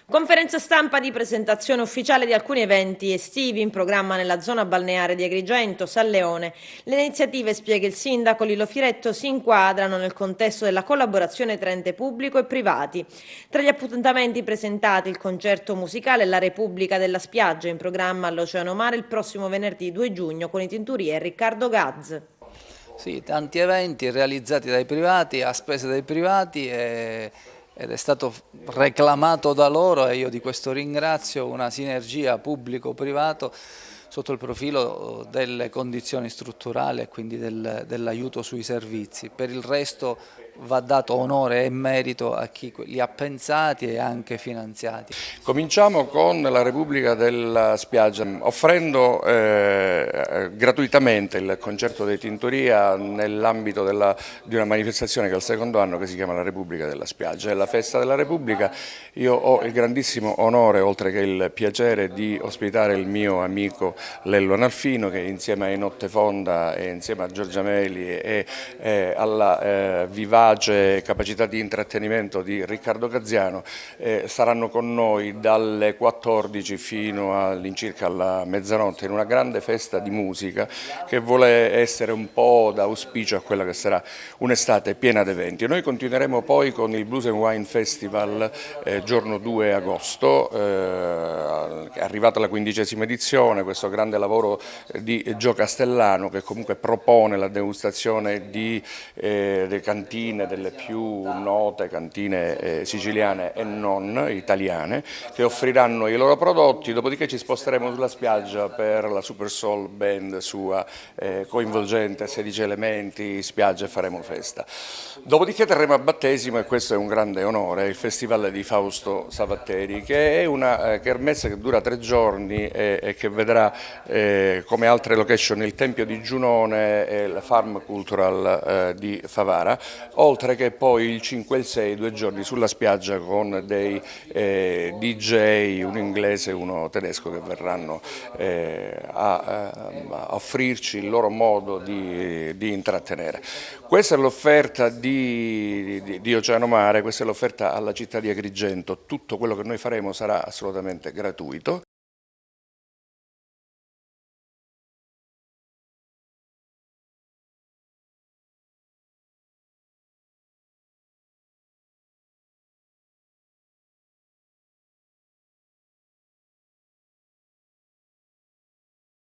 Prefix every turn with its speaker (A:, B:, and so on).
A: Conferenza stampa di presentazione ufficiale di alcuni eventi estivi in programma nella zona balneare di Agrigento, San Leone. Le iniziative, spiega il sindaco Lillo Firetto, si inquadrano nel contesto della collaborazione tra ente pubblico e privati. Tra gli appuntamenti presentati il concerto musicale La Repubblica della Spiaggia in programma all'Oceano Mare il prossimo venerdì 2 giugno con i tinturieri Riccardo Gaz.
B: Sì, tanti eventi realizzati dai privati, a spese dei privati ed è stato reclamato da loro e io di questo ringrazio una sinergia pubblico-privato sotto il profilo delle condizioni strutturali e quindi dell'aiuto sui servizi. Per il resto va dato onore e merito a chi li ha pensati e anche finanziati.
C: Cominciamo con la Repubblica della Spiaggia, offrendo gratuitamente il concerto dei Tintoria nell'ambito di una manifestazione che è il secondo anno che si chiama la Repubblica della Spiaggia. È la festa della Repubblica, io ho il grandissimo onore, oltre che il piacere, di ospitare il mio amico Lello Analfino che insieme ai Nottefonda e insieme a Giorgia Meli e alla vivace capacità di intrattenimento di Riccardo Gaziano saranno con noi dalle 14 fino all'incirca alla mezzanotte in una grande festa di musica che vuole essere un po' da auspicio a quella che sarà un'estate piena di eventi. Noi continueremo poi con il Blues and Wine Festival giorno 2 agosto, è arrivata la 15ª edizione, questo grande lavoro di Gio Castellano che comunque propone la degustazione di cantine, delle più note cantine siciliane e non italiane, che offriranno i loro prodotti, dopodiché ci sposteremo sulla spiaggia per la Super Soul Band sua coinvolgente, 16 elementi, spiaggia e faremo festa. Dopodiché terremo a battesimo, e questo è un grande onore, il Festival di Fausto Savatteri, che è una kermesse che dura 3 giorni e che vedrà come altre location il Tempio di Giunone e la Farm Cultural di Favara, oltre che poi il 5 e il 6, 2 giorni sulla spiaggia con dei DJ, uno inglese e uno tedesco, che verranno a offrirci il loro modo di intrattenere. Questa è l'offerta di Oceano Mare, questa è l'offerta alla città di Agrigento, tutto quello che noi faremo sarà assolutamente gratuito.